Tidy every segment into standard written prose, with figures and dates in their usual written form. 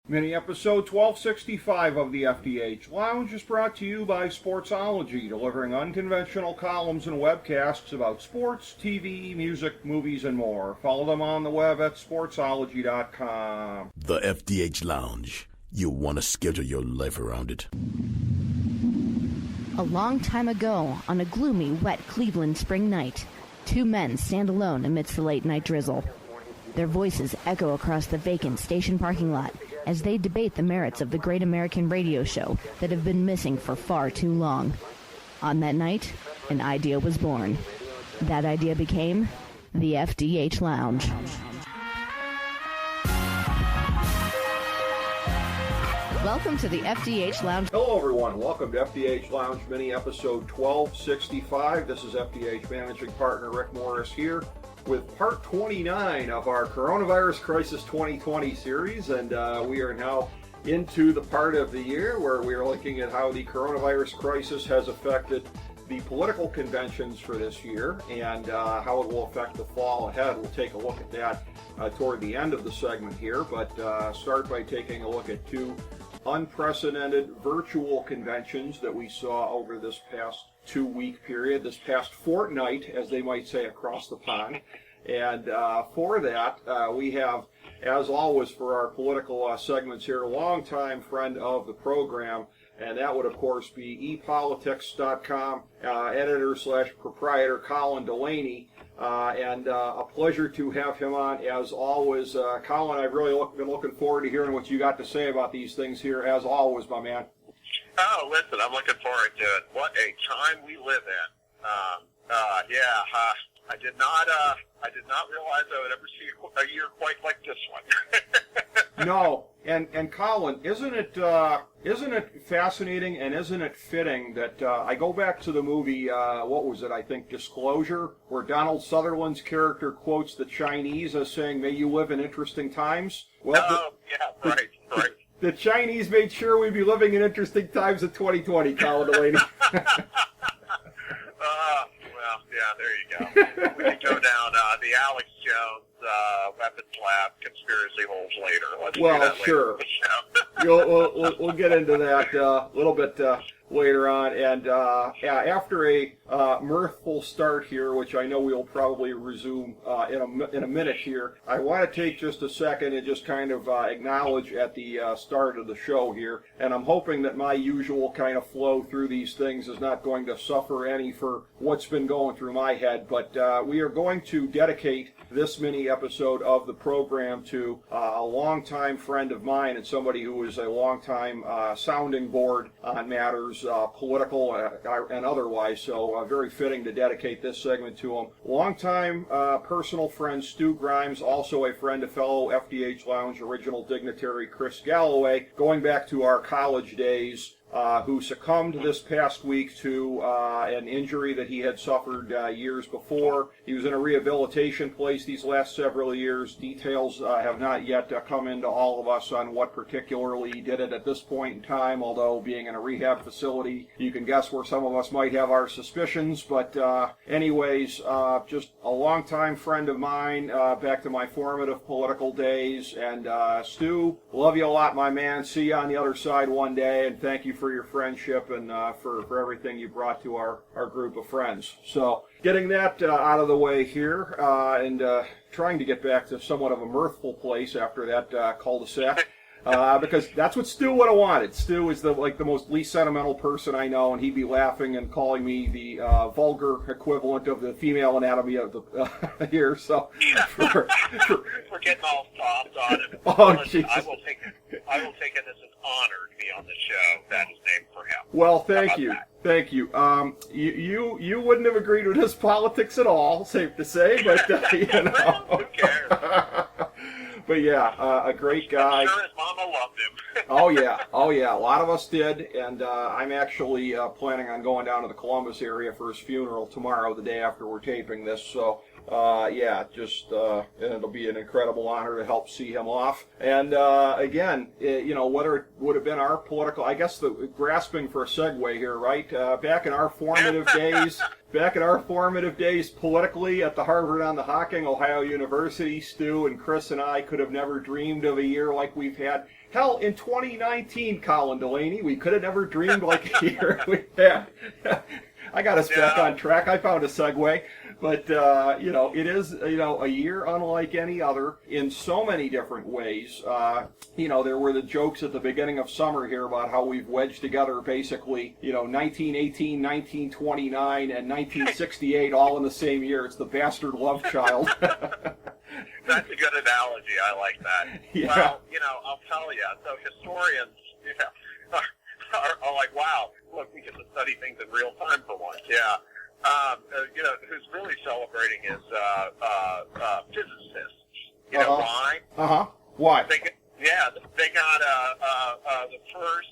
Mini episode 1265 of the FDH Lounge is brought to you by Sportsology, delivering unconventional columns and webcasts about sports, TV, music, movies, and more. Follow them on the web at sportsology.com. The FDH Lounge. You want to schedule your life around it. A long time ago, on a gloomy, wet Cleveland spring night, two men stand alone amidst the late-night drizzle. Their voices echo across the vacant station parking lot as they debate the merits of the great American radio show that have been missing for far too long. On that night, an idea was born. That idea became the FDH Lounge. Welcome to the FDH Lounge. Hello everyone, welcome to FDH Lounge Mini episode 1265. This is FDH Managing Partner Rick Morris here with part 29 of our Coronavirus Crisis 2020 series, and we are now into the part of the year where we are looking at how the coronavirus crisis has affected the political conventions for this year and how it will affect the fall ahead. We'll take a look at that toward the end of the segment here, but start by taking a look at two unprecedented virtual conventions that we saw over this past 2-week period, this past fortnight, as they might say, across the pond. And for that, we have, as always, for our political segments here, a longtime friend of the program, and that would, of course, be epolitics.com, editor/proprietor Colin Delany. And a pleasure to have him on, as always. Colin, I've really been looking forward to hearing what you got to say about these things here, as always, my man. Oh, listen, I'm looking forward to it. What a time we live in. I did not realize I would ever see a year quite like this one. No, and Colin, isn't it fascinating and isn't it fitting that I go back to the movie, what was it, I think, Disclosure, where Donald Sutherland's character quotes the Chinese as saying, "May you live in interesting times." Well, right. The Chinese made sure we'd be living in interesting times in 2020, Colin Delany. There you go. We can go down the Alex Jones weapons lab conspiracy holes later. Let's do that sure. Later. We'll get into that a little bit later on. And after a mirthful start here, which I know we'll probably resume in a minute here, I want to take just a second and just kind of acknowledge at the start of the show here, and I'm hoping that my usual kind of flow through these things is not going to suffer any for what's been going through my head, but we are going to dedicate this mini episode of the program to a longtime friend of mine and somebody who is a longtime sounding board on matters political and otherwise, so very fitting to dedicate this segment to him. Longtime personal friend Stu Grimes, also a friend of fellow FDH Lounge original dignitary Chris Galloway, going back to our college days, who succumbed this past week to an injury that he had suffered years before. He was in a rehabilitation place these last several years. Details have not yet come into all of us on what particularly did it at this point in time, although being in a rehab facility, you can guess where some of us might have our suspicions. But anyways, just a longtime friend of mine, back to my formative political days. And Stu, love you a lot, my man. See you on the other side one day, and thank you for your friendship and for everything you brought to our group of friends. So getting that out of the way here and trying to get back to somewhat of a mirthful place after that cul-de-sac. Because that's what Stu would have wanted. Stu is the most least sentimental person I know, and he'd be laughing and calling me the vulgar equivalent of the female anatomy of the here. So we're getting all soft on it. Oh, Jesus. I will take it as an honor to be on the show that is named for him. Well, thank you. Thank you. You wouldn't have agreed with his politics at all, safe to say, but you know. Who cares? But yeah, a great guy. I'm sure his mama loved him. Oh yeah, a lot of us did, and I'm actually planning on going down to the Columbus area for his funeral tomorrow, the day after we're taping this, so and it'll be an incredible honor to help see him off. And again, whether it would have been our political, I guess grasping for a segue here, right? Back in our formative days politically at the Harvard on the Hocking, Ohio University, Stu and Chris and I could have never dreamed of a year like we've had. Hell, in 2019, Colin Delany, we could have never dreamed like a year we had. I got us back on track. I found a segue. But, it is, a year unlike any other in so many different ways. There were the jokes at the beginning of summer here about how we've wedged together basically, 1918, 1929, and 1968 all in the same year. It's the bastard love child. That's a good analogy. I like that. Yeah. Well, I'll tell you. So historians, are like, wow, look, we get to study things in real time for once. Yeah. Who's really celebrating is physicists. You know why? Why? They got the first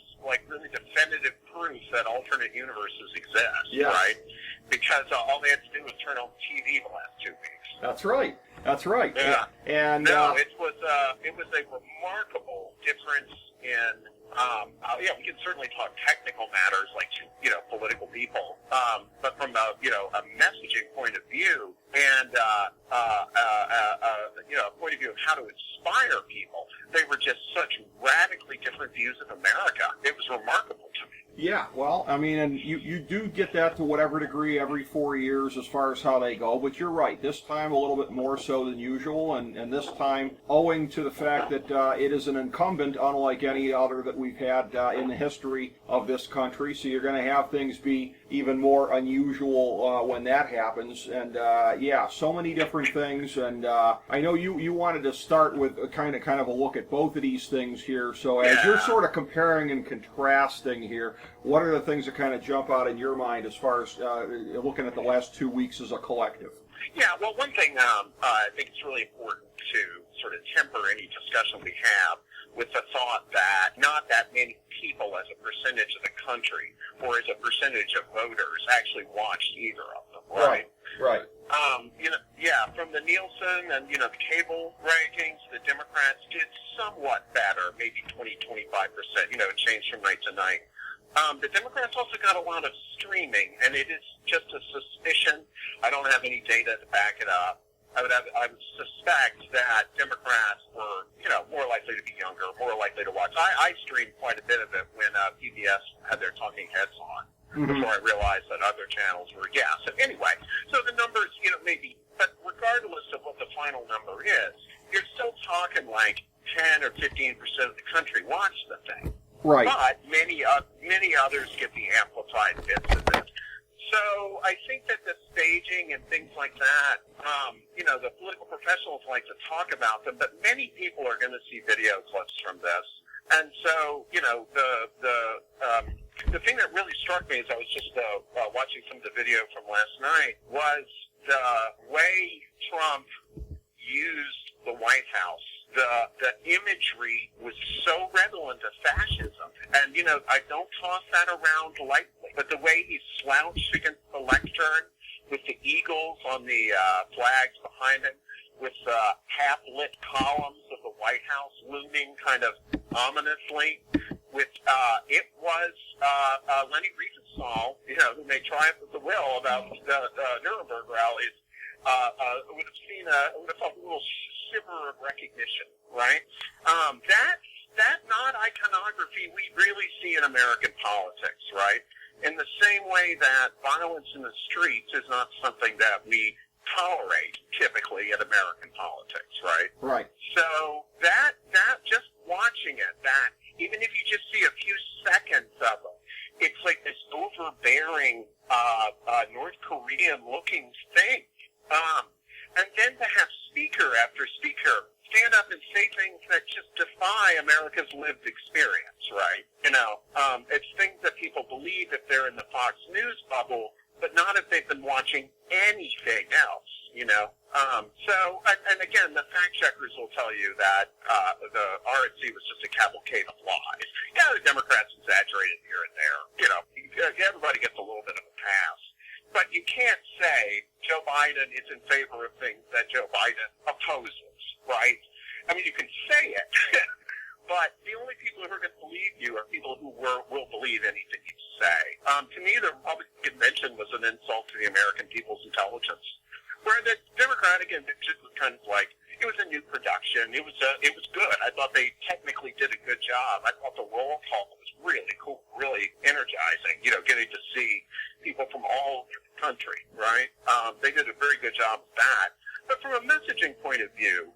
really definitive proof that alternate universes exist. Yes. Right? Because all they had to do was turn on TV the last 2 weeks. That's right. Yeah. And it was a remarkable difference in. We can certainly talk technical matters like political people, but from a messaging point of view and a point of view of how to inspire people, they were just such radically different views of America. It was remarkable to me. Yeah, well, I mean, and you do get that to whatever degree every 4 years as far as how they go, but you're right, this time a little bit more so than usual, and this time owing to the fact that it is an incumbent unlike any other that we've had in the history of this country, so you're going to have things be even more unusual when that happens, and so many different things, and I know you wanted to start with a kind of a look at both of these things here, so as you're sort of comparing and contrasting here, what are the things that kind of jump out in your mind as far as looking at the last 2 weeks as a collective? Yeah, well, one thing I think it's really important to sort of temper any discussion we have with the thought that not that many people as a percentage of the country or as a percentage of voters actually watched either of them, right? Right. From the Nielsen and, the cable rankings, the Democrats did somewhat better, maybe 20-25%, it changed from night to night. The Democrats also got a lot of streaming, and it is just a suspicion. I don't have any data to back it up. I would suspect that Democrats were, more likely to be younger, more likely to watch. I streamed quite a bit of it when PBS had their talking heads on before I realized that other channels were, So anyway, so the numbers, maybe, but regardless of what the final number is, you're still talking like 10 or 15% of the country watched the thing. Right. But many others get the amplified bits of it. So I think that the staging and things like that, the political professionals like to talk about them, but many people are going to see video clips from this. And so, the thing that really struck me as I was just watching some of the video from last night was the way Trump used the White House. The imagery was so redolent of fascism. And, I don't toss that around lightly. But the way he slouched against the lectern with the eagles on the flags behind him, with half-lit columns of the White House looming kind of ominously, with it was Lenny Riefenstahl, who made Triumph of the Will about the Nuremberg rallies, would have felt a little shiver of recognition, right? That not iconography we really see in American politics, right? In the same way that violence in the streets is not something that we tolerate typically in American politics, right? Right. So that just watching it, that even if you just see a few seconds of it, it's like this overbearing North Korean looking thing. And then to have speaker after speaker stand up and say things that just defy America's lived experience, right? It's things that people believe if they're in the Fox News bubble, but not if they've been watching anything else, So, and again, the fact checkers will tell you that the RNC was just a cavalcade of lies. Yeah, the Democrats exaggerated here and there. Everybody gets a little bit of a pass. But you can't say Joe Biden is in favor of things that Joe Biden opposes, right? I mean, you can say it, but the only people who are going to believe you are people who will believe anything you say. To me, the Republican convention was an insult to the American people's intelligence. Where the Democratic convention was kind of like, it was a new production. It was good. I thought they technically did a good job. I thought the roll call was really cool, really energizing. Getting to see people from all over the country, right? They did a very good job of that. But from a messaging point of view,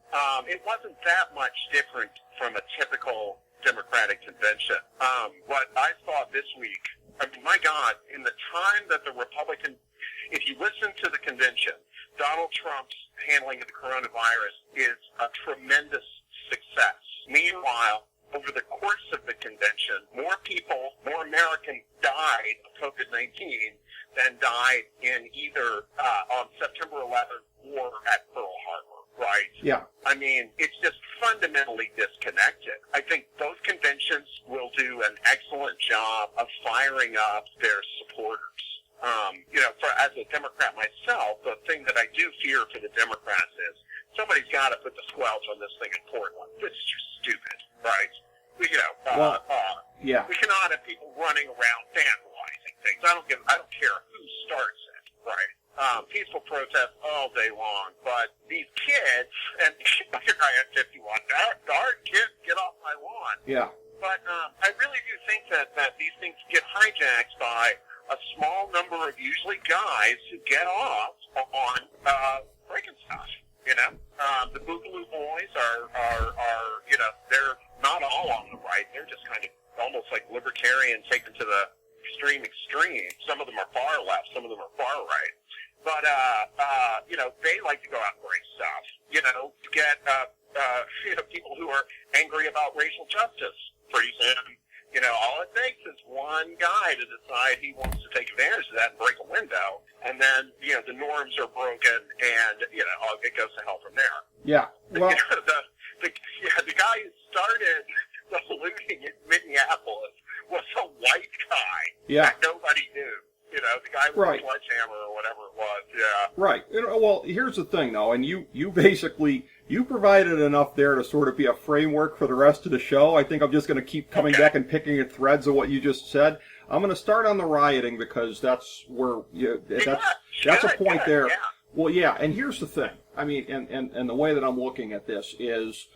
it wasn't that much different from a typical Democratic convention. What I saw this week, I mean, my God, in the time that the Republican, if you listen to the convention, Donald Trump's handling of the coronavirus is a tremendous success. Meanwhile, over the course of the convention, more Americans died of COVID-19 than died in either on September 11th or at Pearl Harbor, right? Yeah. I mean, it's just fundamentally disconnected. I think both conventions will do an excellent job of firing up their supporters. As a Democrat myself, the thing that I do fear for the Democrats is somebody's got to put the squelch on this thing in Portland. This is just stupid, right? Yeah. We cannot have people running around vandalizing things. I don't care who starts it, right? Peaceful protest all day long, but these kids, and here I am 51, darn kids, get off my lawn. Yeah. But I really do think that these things get hijacked by a small number of usually guys who get off on breaking stuff. The Boogaloo boys are they're not all on the right. They're just kind of almost like libertarian taken to the extreme. Some of them are far left. Some of them are far right. But they like to go out and break stuff. To get people who are angry about racial justice. Pretty soon, all it takes is one guy to decide he wants to take advantage of that and break a window, and then, the norms are broken, and, it goes to hell from there. Yeah. Well, the guy who started the looting in Minneapolis was a white guy that nobody knew. The guy with the sledgehammer or whatever it was, yeah. Right. Well, here's the thing, though, and you basically, you provided enough there to sort of be a framework for the rest of the show. I think I'm just going to keep coming back and picking at threads of what you just said. I'm going to start on the rioting because that's where, that's a point there. Yeah. Well, yeah, and here's the thing. I mean, and the way that I'm looking at this is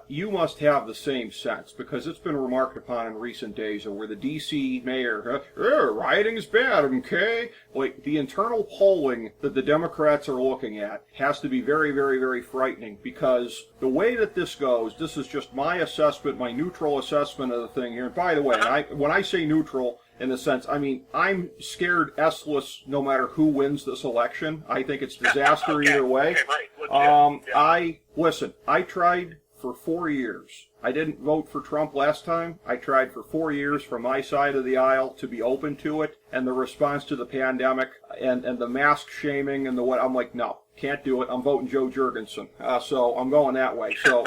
you must have the same sense, because it's been remarked upon in recent days where the D.C. mayor, rioting is bad, okay? Like, the internal polling that the Democrats are looking at has to be very, very, very frightening, because the way that this goes, this is just my assessment, my neutral assessment of the thing here. And by the way, when I say neutral, in the sense, I mean, I'm scared S-less no matter who wins this election. I think it's disaster either way. Okay, right. I tried for 4 years. I didn't vote for Trump last time. I tried for 4 years from my side of the aisle to be open to it, and the response to the pandemic and the mask shaming and I'm like, no, can't do it. I'm voting Joe Jurgensen. So I'm going that way. So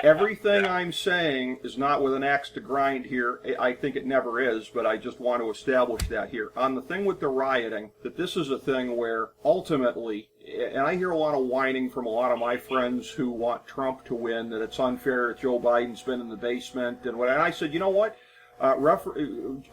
everything I'm saying is not with an axe to grind here. I think it never is, but I just want to establish that here. On the thing with the rioting, that this is a thing where ultimately, and I hear a lot of whining from a lot of my friends who want Trump to win, that it's unfair that Joe Biden's been in the basement and what. And I said, you know what?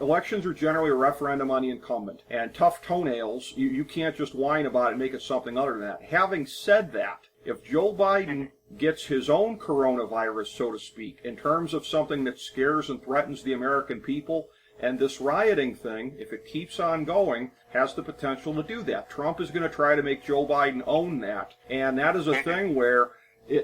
Elections are generally a referendum on the incumbent, and tough toenails, you can't just whine about it and make it something other than that. Having said that, if Joe Biden gets his own coronavirus, so to speak, in terms of something that scares and threatens the American people, and this rioting thing, if it keeps on going, has the potential to do that. Trump is going to try to make Joe Biden own that, and that is a thing where,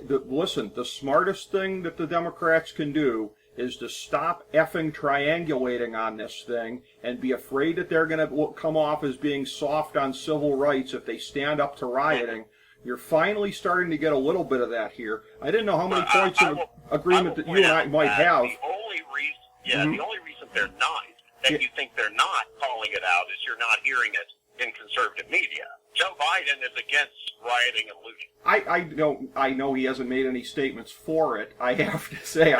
listen, the smartest thing that the Democrats can do is to stop effing triangulating on this thing and be afraid that they're going to come off as being soft on civil rights if they stand up to rioting. You're finally starting to get a little bit of that here. I didn't know how many points of agreement that you and I might have. The only reason they're not, that you think they're not calling it out, is you're not hearing it in conservative media. Joe Biden is against rioting and looting. I know he hasn't made any statements for it. I have to say,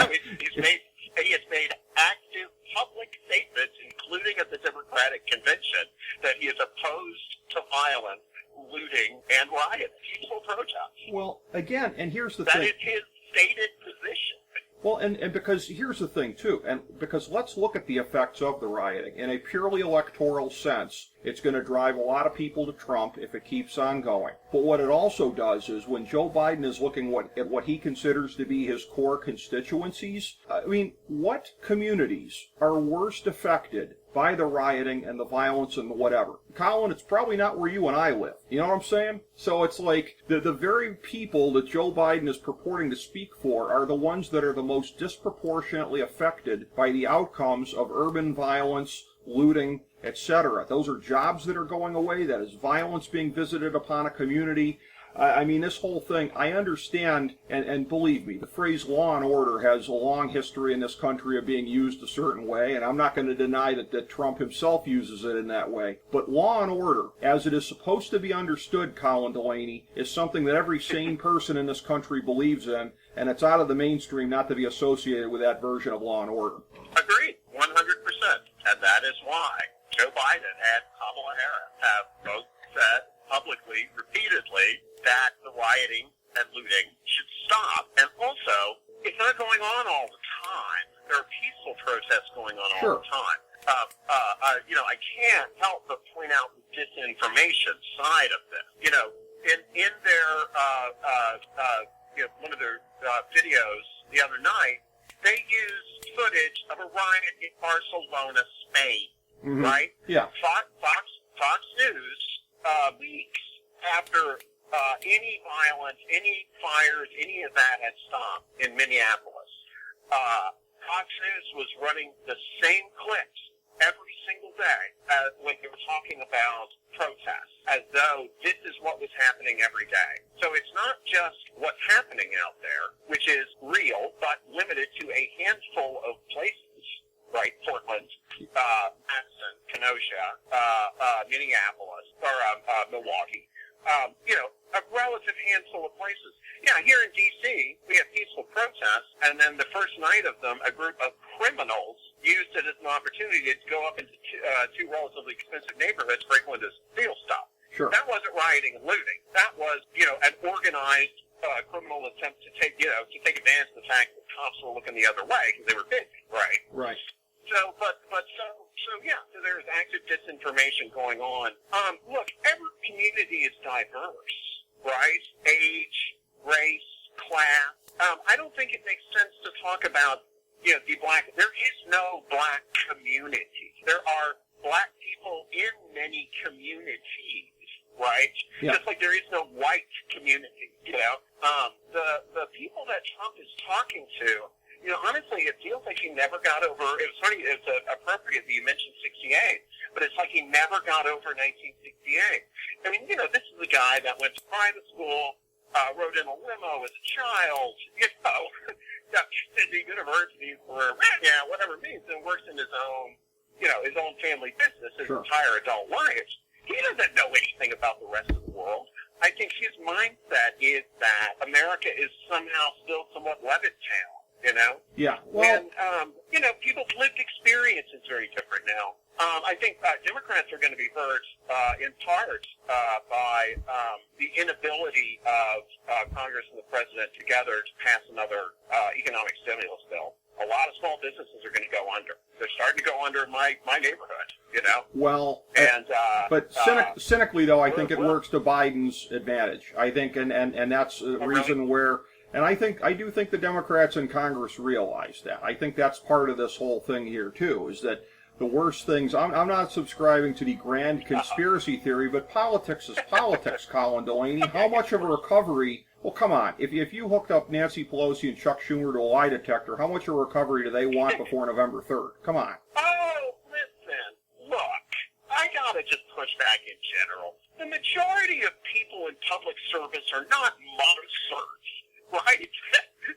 he has made active public statements, including at the Democratic convention, that he is opposed to violence, looting, and riot, peaceful protest. Well, again, and here's the thing. That is his stated position. Well, and because here's the thing, too, and because let's look at the effects of the rioting in a purely electoral sense. It's going to drive a lot of people to Trump if it keeps on going. But what it also does is when Joe Biden is looking at what he considers to be his core constituencies, I mean, what communities are worst affected by the rioting and the violence and the whatever? Colin, it's probably not where you and I live. You know what I'm saying? So it's like the very people that Joe Biden is purporting to speak for are the ones that are the most disproportionately affected by the outcomes of urban violence, looting, etc. Those are jobs that are going away. That is violence being visited upon a community. I mean, this whole thing, I understand, and believe me, the phrase law and order has a long history in this country of being used a certain way, and I'm not going to deny that Trump himself uses it in that way. But law and order, as it is supposed to be understood, Colin Delany, is something that every sane person in this country believes in, and it's out of the mainstream not to be associated with that version of law and order. Agreed, 100%. And that is why Joe Biden and Kamala Harris have both said publicly, repeatedly, that the rioting and looting should stop. And also, it's not going on all the time. There are peaceful protests going on all the time. I can't help but point out the disinformation side of this. You know, in their one of their videos the other night, they used footage of a riot in Barcelona, Spain. Mm-hmm. Right? Yeah. Fox News, weeks after any violence, any fires, any of that had stopped in Minneapolis, Fox News was running the same clips every single day when they were talking about protests, as though this is what was happening every day. So it's not just what's happening out there, which is real, but limited to a handful of places. Right, Portland, Madison, Kenosha, Minneapolis, or Milwaukee. A relative handful of places. Yeah, here in D.C., we have peaceful protests, and then the first night of them, a group of criminals used it as an opportunity to go up into two relatively expensive neighborhoods, break windows, steal stuff. Sure. That wasn't rioting and looting. That was, an organized criminal attempt to take advantage of the fact that cops were looking the other way because they were busy. Right. Right. So there's active disinformation going on. Look, every community is diverse, right? Age, race, class. I don't think it makes sense to talk about, the black. There is no black community. There are black people in many communities, right? Yeah. Just like there is no white community, The people that Trump is talking to, honestly, it feels like he never got over, it's appropriate that you mentioned 68, but it's like he never got over 1968. I mean, this is a guy that went to private school, rode in a limo as a child, got to the university for, whatever it means, and works in his own, his own family business his entire adult life. He doesn't know anything about the rest of the world. I think his mindset is that America is somehow still somewhat Levittown. Yeah. Well, and, people's lived experience is very different now. I think Democrats are going to be hurt in part by the inability of Congress and the President together to pass another economic stimulus bill. A lot of small businesses are going to go under. They're starting to go under in my neighborhood, Well, and but cynically, though, I think it works to Biden's advantage. I think, and that's a reason where. And I do think the Democrats in Congress realize that. I think that's part of this whole thing here, too, is that the worst things, I'm not subscribing to the grand conspiracy theory, but politics is politics, Colin Delany. How much of a recovery, well, come on, if you hooked up Nancy Pelosi and Chuck Schumer to a lie detector, how much of a recovery do they want before November 3rd? Come on. Oh, listen, look, I gotta just push back in general. The majority of people in public service are not monsters. Right?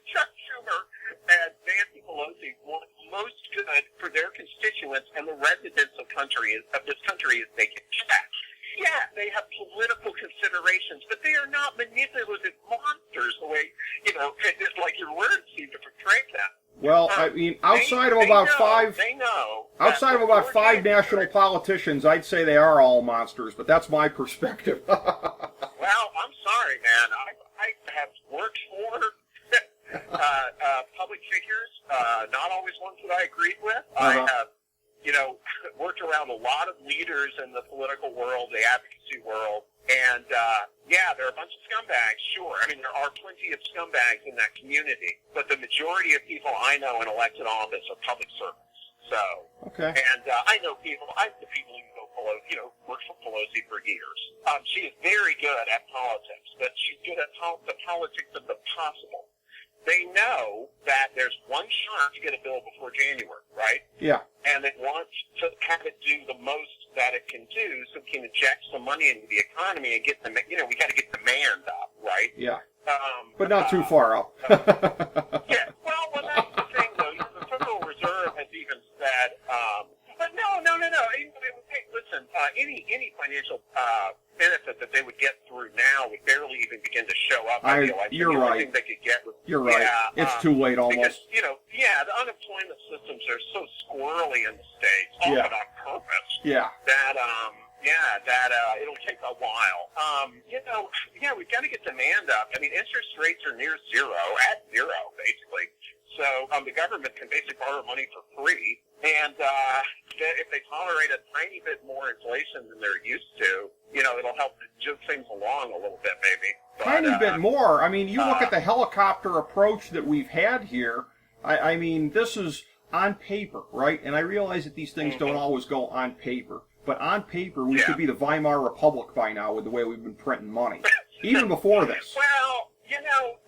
Chuck Schumer and Nancy Pelosi want most good for their constituents and the residents of this country as they can get. Yeah, they have political considerations, but they are not manipulative monsters the way, like your words seem to portray them. Well, I mean, outside of about five national politicians, I'd say they are all monsters, but that's my perspective. Well, I'm sorry, man. I have worked for public figures, not always ones that I agreed with. I have, worked around a lot of leaders in the political world, the advocacy world, and yeah, there are a bunch of scumbags, sure. I mean, there are plenty of scumbags in that community, but the majority of people I know in elected office are public servants. So, okay. And I know people who know Pelosi, worked for Pelosi for years. She is very good at politics, but she's good at the politics of the possible. They know that there's one shot to get a bill before January, right? Yeah. And they want to have it do the most that it can do so it can inject some money into the economy and get we got to get demand up, right? Yeah. But not too far up. Yeah. Well, that's the thing, though. The Federal Reserve has even said, but no. Hey, listen, any financial benefit that they would get through now would barely even begin to show up. I feel like you're the right. only thing they could get was, You're right. It's too late almost. Because, the unemployment systems are so squirrely in the States, often on purpose. Yeah. That it'll take a while. We've got to get demand up. I mean, interest rates are near zero, at zero, basically. So the government can basically borrow money for free. And if they tolerate a tiny bit more inflation than they're used to, it'll help to jog things along a little bit, maybe. But, tiny bit more. I mean, you look at the helicopter approach that we've had here. I mean, this is on paper, right? And I realize that these things don't always go on paper. But on paper, we should be the Weimar Republic by now with the way we've been printing money. Even before this. Well,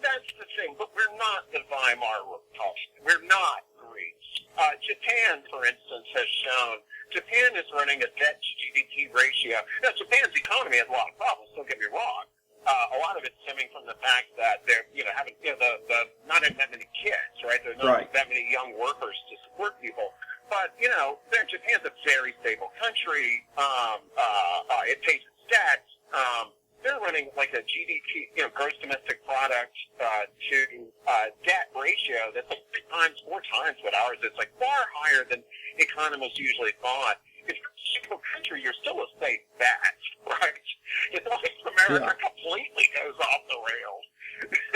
that's the thing. But we're not the Weimar Republic. We're not Greece. Japan, for instance, has shown Japan is running a debt to GDP ratio. Now, Japan's economy has a lot of problems, don't get me wrong. A lot of it's stemming from the fact that they're, having, not that many kids, right? There's not that many young workers to support people. But, Japan's a very stable country. It pays its debt. They're running like a GDP, gross domestic product to debt ratio that's like 4 times what ours is. Like far higher than economists usually thought. If you're a single country, you're still a state debt, right? It's not like America completely goes off the rails.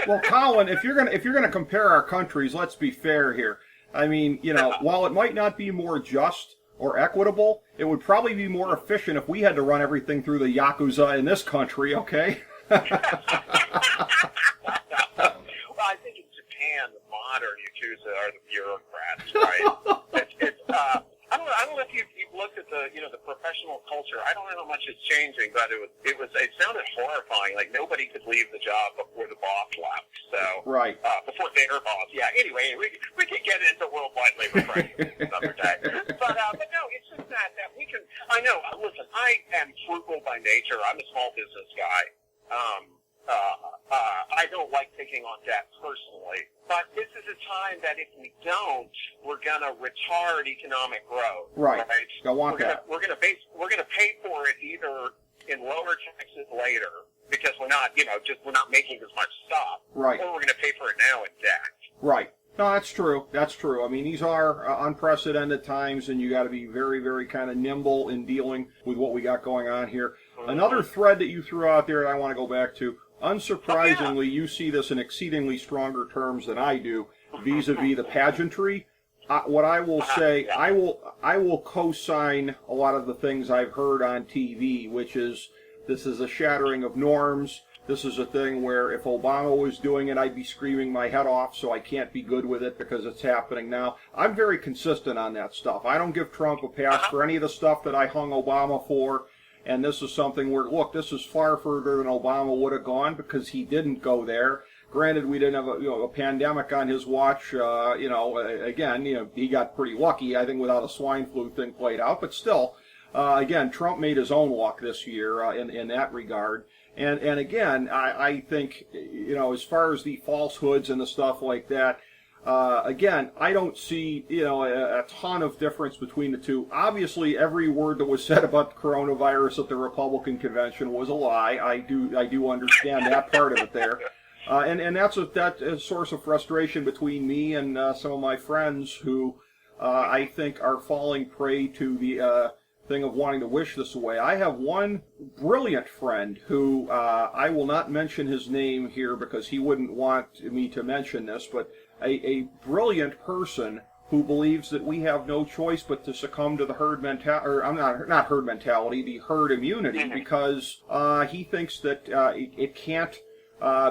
Well, Colin, if you're gonna compare our countries, let's be fair here. I mean, while it might not be more just or equitable, it would probably be more efficient if we had to run everything through the Yakuza in this country, okay? Well, I think in Japan, the modern Yakuza are the bureaucrats, right? I don't know if you've looked at the professional culture. I don't know how much it's changing, but it sounded horrifying. Like nobody could leave the job before the boss left. So before their boss. Yeah. Anyway, we can get into worldwide labor pricing another day. But no, it's just that we can. I know. Listen, I am frugal by nature. I'm a small business guy. I don't like taking on debt personally, but this is a time that if we don't, we're gonna retard economic growth. Right. Don't want that. We're gonna pay for it either in lower taxes later because we're not making as much stuff. Right. Or we're gonna pay for it now in debt. Right. No, that's true. That's true. I mean, these are unprecedented times, and you got to be very, very kind of nimble in dealing with what we got going on here. Another thread that you threw out there that I want to go back to. Unsurprisingly, you see this in exceedingly stronger terms than I do, vis-a-vis the pageantry. What I will say, I will co-sign a lot of the things I've heard on TV, which is this is a shattering of norms. This is a thing where if Obama was doing it, I'd be screaming my head off, so I can't be good with it because it's happening now. I'm very consistent on that stuff. I don't give Trump a pass for any of the stuff that I hung Obama for. And this is something where, look, this is far further than Obama would have gone because he didn't go there. Granted, we didn't have a pandemic on his watch. Again, he got pretty lucky, I think, without a swine flu thing played out. But still, again, Trump made his own luck this year in that regard. And again, I think, as far as the falsehoods and the stuff like that, again, I don't see, a ton of difference between the two. Obviously, every word that was said about the coronavirus at the Republican convention was a lie. I do understand that part of it there. And that's a source of frustration between me and some of my friends who I think are falling prey to the thing of wanting to wish this away. I have one brilliant friend who I will not mention his name here because he wouldn't want me to mention this, but a brilliant person who believes that we have no choice but to succumb to the herd mentality, or I'm not herd mentality, the herd immunity, because he thinks that it can't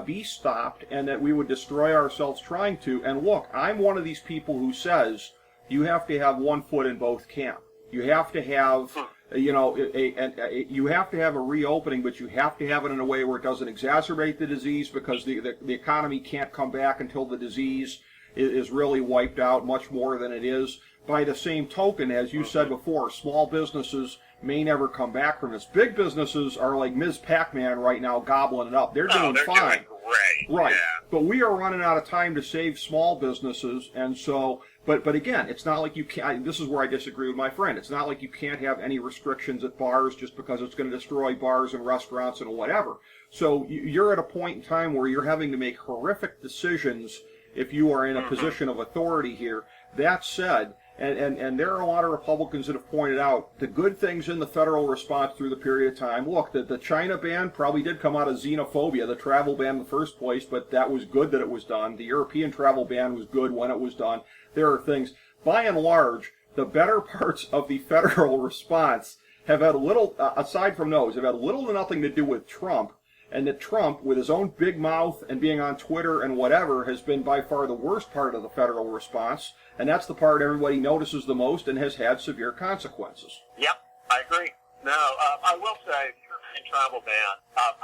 be stopped, and that we would destroy ourselves trying to. And look, I'm one of these people who says you have to have one foot in both camp. You have to have, you have to have a reopening, but you have to have it in a way where it doesn't exacerbate the disease, because the economy can't come back until the disease is really wiped out much more than it is. By the same token, as you said before, small businesses may never come back from this. Big businesses are like Ms. Pac-Man right now, gobbling it up. They're doing fine. Doing great. Right. Yeah. But we are running out of time to save small businesses, and so, but again, it's not like you can't, this is where I disagree with my friend, it's not like you can't have any restrictions at bars just because it's going to destroy bars and restaurants and whatever. So you're at a point in time where you're having to make horrific decisions if you are in a position of authority here. That said, and there are a lot of Republicans that have pointed out the good things in the federal response through the period of time. Look, the China ban probably did come out of xenophobia, the travel ban in the first place, but that was good that it was done. The European travel ban was good when it was done. There are things. By and large, the better parts of the federal response have had little, aside from those, have had little to nothing to do with Trump, and that Trump, with his own big mouth and being on Twitter and whatever, has been by far the worst part of the federal response, and that's the part everybody notices the most and has had severe consequences. Yep, I agree. No, I will say, European travel ban,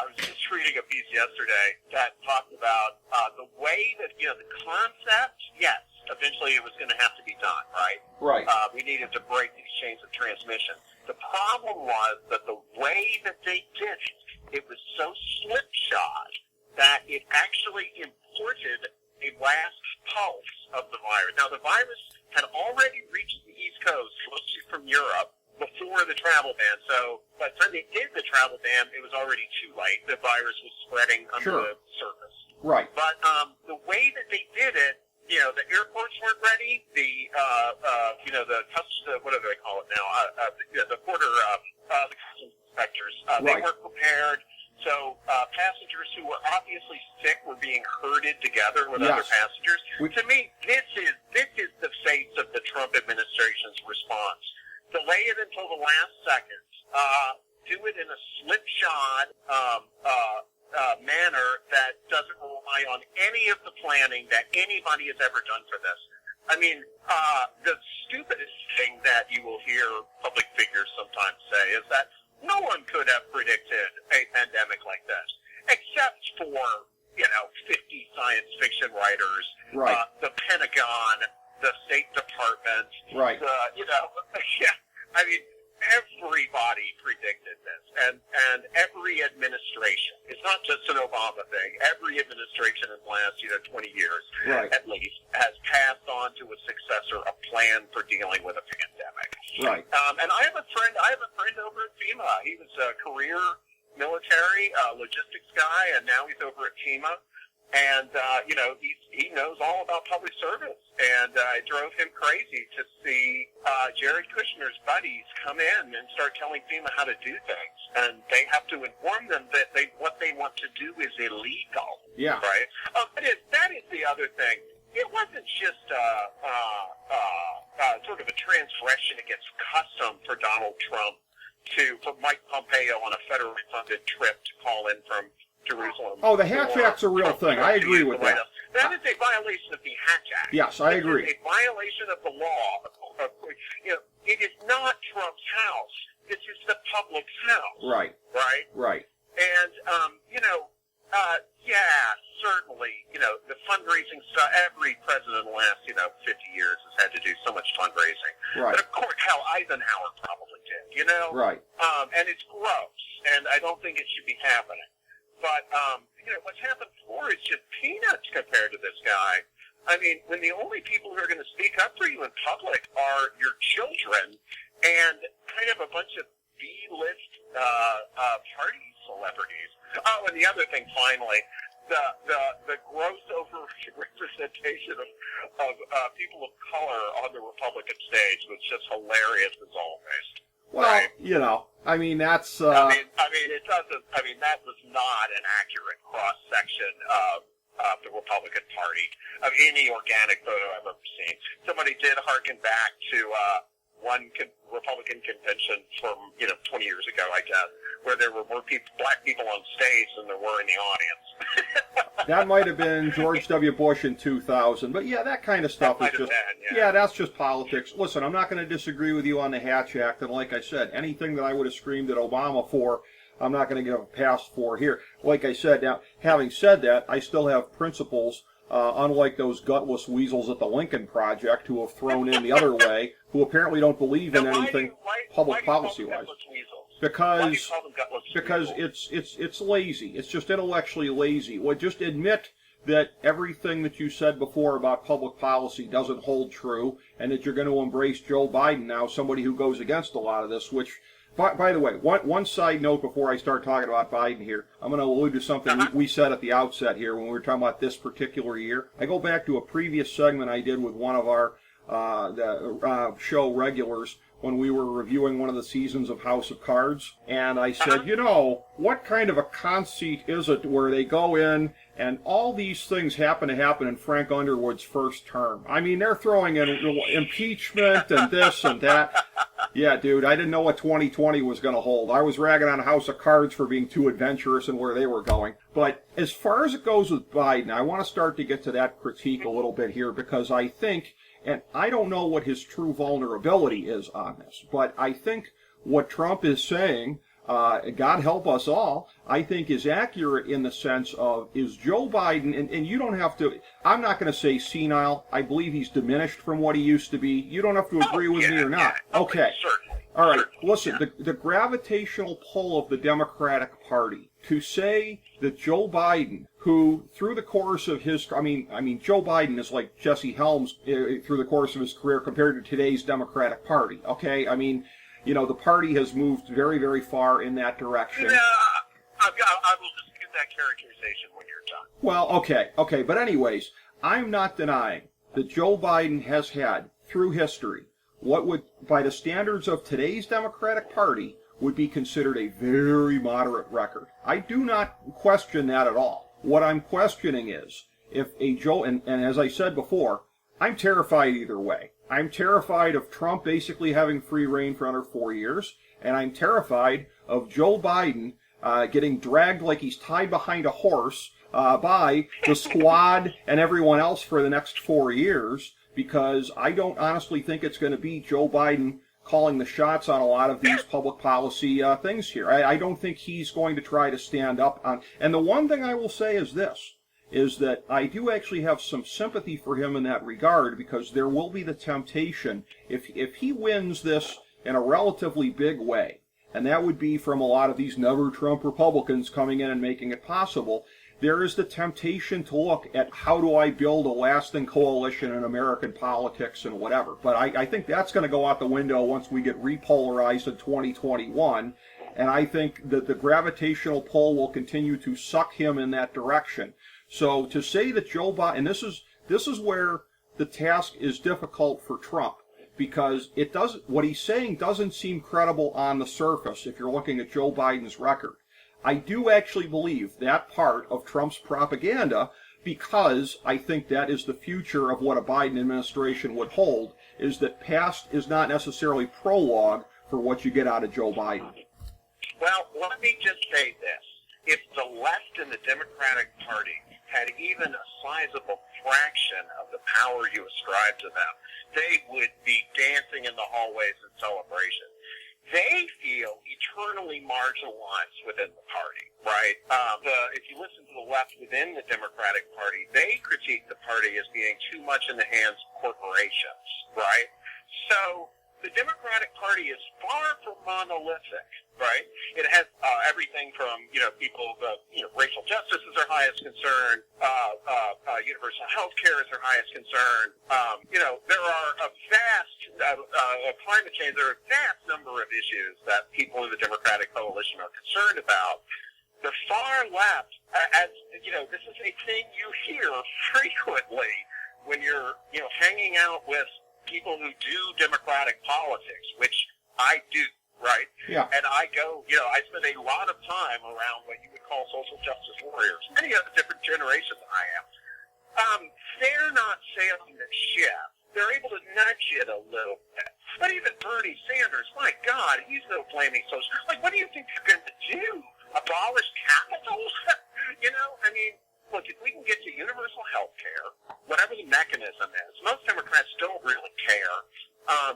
I was just reading a piece yesterday that talked about the way that, the concept, yes, eventually it was going to have to be done, right? Right. We needed to break these chains of transmission. The problem was that the way that they did it was so slipshod that it actually imported a last pulse of the virus. Now, the virus had already reached the East Coast, mostly from Europe, before the travel ban. So by the time they did the travel ban, it was already too late. The virus was spreading under the surface. Right. But the way that they did it, the airports weren't ready. The what do they call it now? The border, the customs inspectors, they weren't prepared. So passengers who were obviously sick were being herded together with other passengers. To me, this is the face of the Trump administration's response. Delay it until the last second. Do it in a slipshod manner that doesn't rely on any of the planning that anybody has ever done for this. I mean, the stupidest thing that you will hear public figures sometimes say is that no one could have predicted a pandemic like this, except for, 50 science fiction writers, the Pentagon, the State Department, everybody predicted this, and every administration. It's not just an Obama thing. Every administration in the last 20 years, at least, has passed on to a successor a plan for dealing with a pandemic. Right. And I have a friend over at FEMA. He was a career military logistics guy, and now he's over at FEMA. And, he knows all about public service. And it drove him crazy to see Jared Kushner's buddies come in and start telling FEMA how to do things. And they have to inform them that what they want to do is illegal. Yeah. Right? That is the other thing. It wasn't just sort of a transgression against custom for Donald Trump for Mike Pompeo on a federally funded trip to call in from Jerusalem. Oh, the Hatch Act's a real thing. I agree with that. That is a violation of the Hatch Act. Yes, I agree. It's a violation of the law. It is not Trump's house. This is the public's house. Right. Right? Right. And, certainly, the fundraising stuff, every president in the last, 50 years has had to do so much fundraising. Right. But of course, Eisenhower probably did, Right. And it's gross, and I don't think it should be happening. But, what's happened before is just peanuts compared to this guy. I mean, when the only people who are going to speak up for you in public are your children and kind of a bunch of B-list party celebrities. Oh, and the other thing, finally, the gross over-representation of people of color on the Republican stage was just hilarious as always. Well, right? I mean, that's... it doesn't... that was not an accurate cross-section of the Republican Party, of any organic photo I've ever seen. Somebody did harken back to one Republican convention from 20 years ago, I guess, where there were more black people on stage than there were in the audience. That might have been George W. Bush in 2000, but yeah, that kind of stuff is just that's just politics. Listen, I'm not going to disagree with you on the Hatch Act, and like I said, anything that I would have screamed at Obama for, I'm not going to give a pass for here. Like I said, now, having said that, I still have principles, unlike those gutless weasels at the Lincoln Project who have thrown in the other way, who apparently don't believe in anything public policy-wise. Because it's lazy. It's just intellectually lazy. Well, just admit that everything that you said before about public policy doesn't hold true, and that you're going to embrace Joe Biden now, somebody who goes against a lot of this, which... By the way, one side note before I start talking about Biden here, I'm going to allude to something we said at the outset here when we were talking about this particular year. I go back to a previous segment I did with one of our show regulars when we were reviewing one of the seasons of House of Cards, and I said, what kind of a conceit is it where they go in and all these things happen in Frank Underwood's first term? I mean, they're throwing in impeachment and this and that. Yeah, dude, I didn't know what 2020 was going to hold. I was ragging on House of Cards for being too adventurous and where they were going. But as far as it goes with Biden, I want to start to get to that critique a little bit here because I think, and I don't know what his true vulnerability is on this, but I think what Trump is saying, God help us all, I think is accurate in the sense of, is Joe Biden, and you don't have to, I'm not going to say senile, I believe he's diminished from what he used to be. You don't have to agree with me or not. Okay. Certainly. All right. Listen, the gravitational pull of the Democratic Party to say that Joe Biden, who through the course of his, I mean, Joe Biden is like Jesse Helms through the course of his career compared to today's Democratic Party. Okay. I mean, the party has moved very, very far in that direction. Yeah, I will just give that characterization when you're done. Well, okay. But anyways, I'm not denying that Joe Biden has had, through history, what would, by the standards of today's Democratic Party, would be considered a very moderate record. I do not question that at all. What I'm questioning is, if a Joe, and as I said before, I'm terrified either way. I'm terrified of Trump basically having free reign for another 4 years, and I'm terrified of Joe Biden getting dragged like he's tied behind a horse by the squad and everyone else for the next 4 years, because I don't honestly think it's going to be Joe Biden calling the shots on a lot of these public policy things here. I don't think he's going to try to stand up on... And the one thing I will say is this, is that I do actually have some sympathy for him in that regard, because there will be the temptation, if he wins this in a relatively big way, and that would be from a lot of these never Trump Republicans coming in and making it possible, there is the temptation to look at how do I build a lasting coalition in American politics and whatever. But I think that's going to go out the window once we get repolarized in 2021, and I think that the gravitational pull will continue to suck him in that direction. So to say that Joe Biden, and this is where the task is difficult for Trump, because what he's saying doesn't seem credible on the surface if you're looking at Joe Biden's record. I do actually believe that part of Trump's propaganda, because I think that is the future of what a Biden administration would hold, is that past is not necessarily prologue for what you get out of Joe Biden. Well, let me just say this. If the left in the Democratic Party had even a sizable fraction of the power you ascribe to them, they would be dancing in the hallways in celebration. They feel eternally marginalized within the party, right? If you listen to the left within the Democratic Party, they critique the party as being too much in the hands of corporations, right? So the Democratic Party is far from monolithic, right? It has everything from, people, racial justice is their highest concern, universal health care is their highest concern. There are a vast, climate change, there are a vast number of issues that people in the Democratic coalition are concerned about. The far left, this is a thing you hear frequently when you're, hanging out with people who do democratic politics, which I do. right? Yeah. And I spend a lot of time around what you would call social justice warriors. Many of the different generations I am. They're not sailing the ship. They're able to nudge it a little bit. But even Bernie Sanders, my God, he's no flaming socialist. Like, what do you think they're going to do? Abolish capital? I mean, look, if we can get to universal health care, whatever the mechanism is, most Democrats don't really care.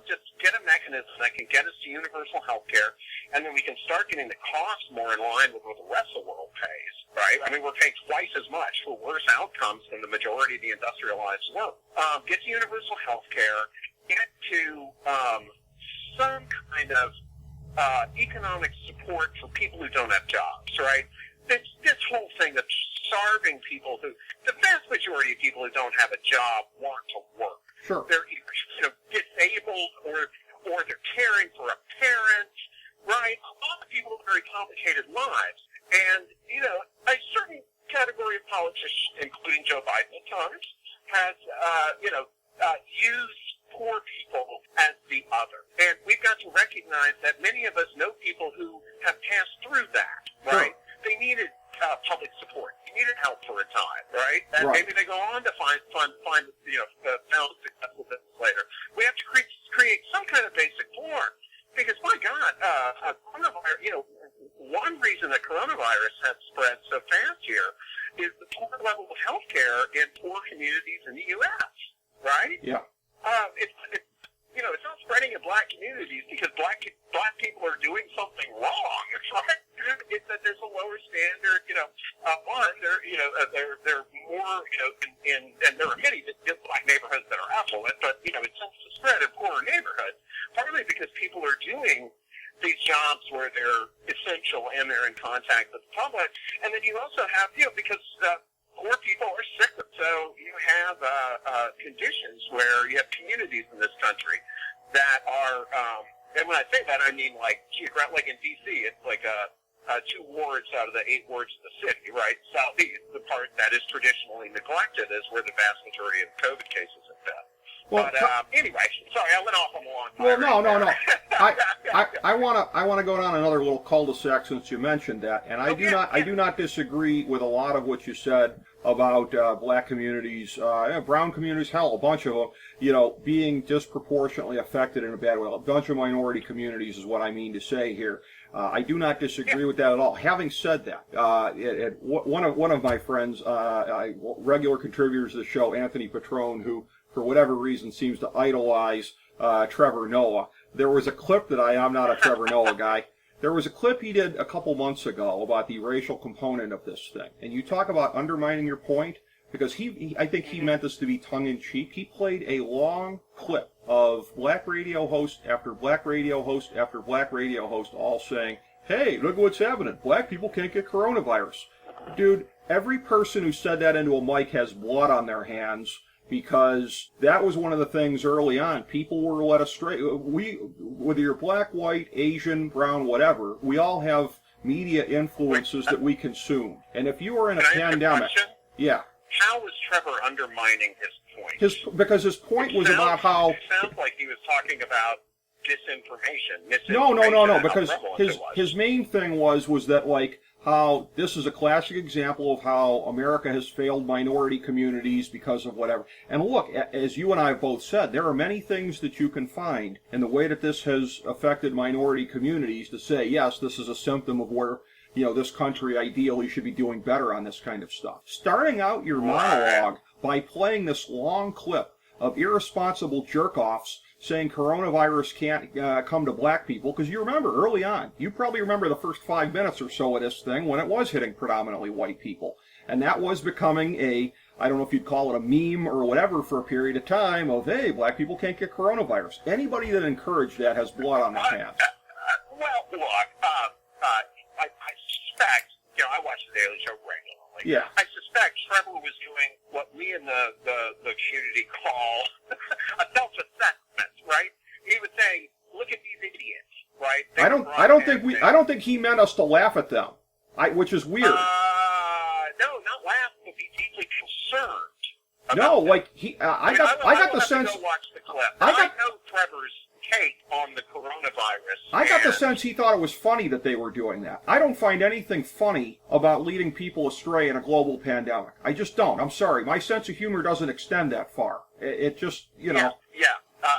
Just get a mechanism that can get us to universal health care, and then we can start getting the costs more in line with what the rest of the world pays, right? I mean, we're paying twice as much for worse outcomes than the majority of the industrialized world. Get to universal health care, get to some kind of economic support for people who don't have jobs, right? This whole thing of starving people the vast majority of people who don't have a job want to work. Sure. They're either disabled or they're caring for a parent, right? A lot of people have very complicated lives. And, a certain category of politicians, including Joe Biden at times, has, used poor people as the other. And we've got to recognize that many of us know people who have passed through that, right? Sure. They needed public support. They needed help for a time, right? And right. maybe they go on to found successful business later. We have to create some kind of basic form. Because, my God, coronavirus, one reason that coronavirus has spread so fast here is the poor level of health care in poor communities in the U.S., right? Yeah. It's not spreading in black communities because black people are doing something wrong. It's right. It's that there's a lower standard. They're more, and there are many black neighborhoods that are affluent, but it tends to spread in poorer neighborhoods, partly because people are doing these jobs where they're essential and they're in contact with the public, and then you also have, because poor people are sick, so you have conditions where you have communities in this country that are, and when I say that, I mean like in D.C., it's like 2 wards out of the 8 wards of the city, right? Southeast, the part that is traditionally neglected, is where the vast majority of COVID cases have been. Well, but anyway, sorry, I went off on a long Well, no. I want to go down another little cul-de-sac since you mentioned that, and I do not disagree with a lot of what you said about black communities, brown communities, hell, a bunch of them, being disproportionately affected in a bad way. A bunch of minority communities is what I mean to say here. I do not disagree with that at all. Having said that, one of my friends, regular contributors to the show, Anthony Petrone, who for whatever reason seems to idolize Trevor Noah. There was a clip that I'm not a Trevor Noah guy. There was a clip he did a couple months ago about the racial component of this thing. And you talk about undermining your point, because I think he meant this to be tongue-in-cheek. He played a long clip of black radio host after black radio host after black radio host all saying, hey, look what's happening. Black people can't get coronavirus. Dude, every person who said that into a mic has blood on their hands, because that was one of the things early on. People were led astray. Whether you're black, white, Asian, brown, whatever, we all have media influences that we consume. And if you were in a pandemic, yeah. How was Trevor undermining his point? Because his point was about how... It sounds like he was talking about disinformation. No. Because his main thing was that, like, how this is a classic example of how America has failed minority communities because of whatever. And look, as you and I have both said, there are many things that you can find in the way that this has affected minority communities to say, yes, this is a symptom of where, this country ideally should be doing better on this kind of stuff. Starting out your monologue by playing this long clip of irresponsible jerk-offs saying coronavirus can't come to black people, because you remember early on, you probably remember the first 5 minutes or so of this thing when it was hitting predominantly white people. And that was becoming I don't know if you'd call it a meme or whatever for a period of time of, hey, black people can't get coronavirus. Anybody that encouraged that has blood on their hands. Well, look, I suspect, I watch the Daily Show regularly. Yeah. I suspect Trevor was doing what we in the community call a self-assessment, right? He would say, look at these idiots, right? I don't think he meant us to laugh at them, which is weird. No, not laugh, but be deeply concerned. No, like I got the sense. Go watch the clip. I know Trevor's take on the coronavirus virus. I got the and- sense he thought it was funny that they were doing that. I don't find anything funny about leading people astray in a global pandemic. I just don't. I'm sorry. My sense of humor doesn't extend that far. It just, you know. Yeah.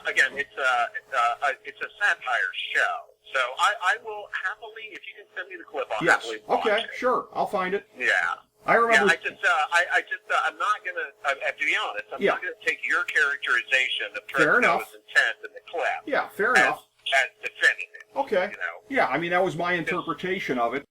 Again, it's a satire show. So I will happily, if you can send me the clip, I'll Yes. happily watch Okay. it. Sure. I'll find it. Yeah. I remember. Yeah, I'm not gonna. To be honest, I'm not gonna take your characterization of Fair enough. Trent's intent in the clip. Yeah. Fair enough. As defending it. Okay. You know. Yeah. I mean, that was my interpretation of it.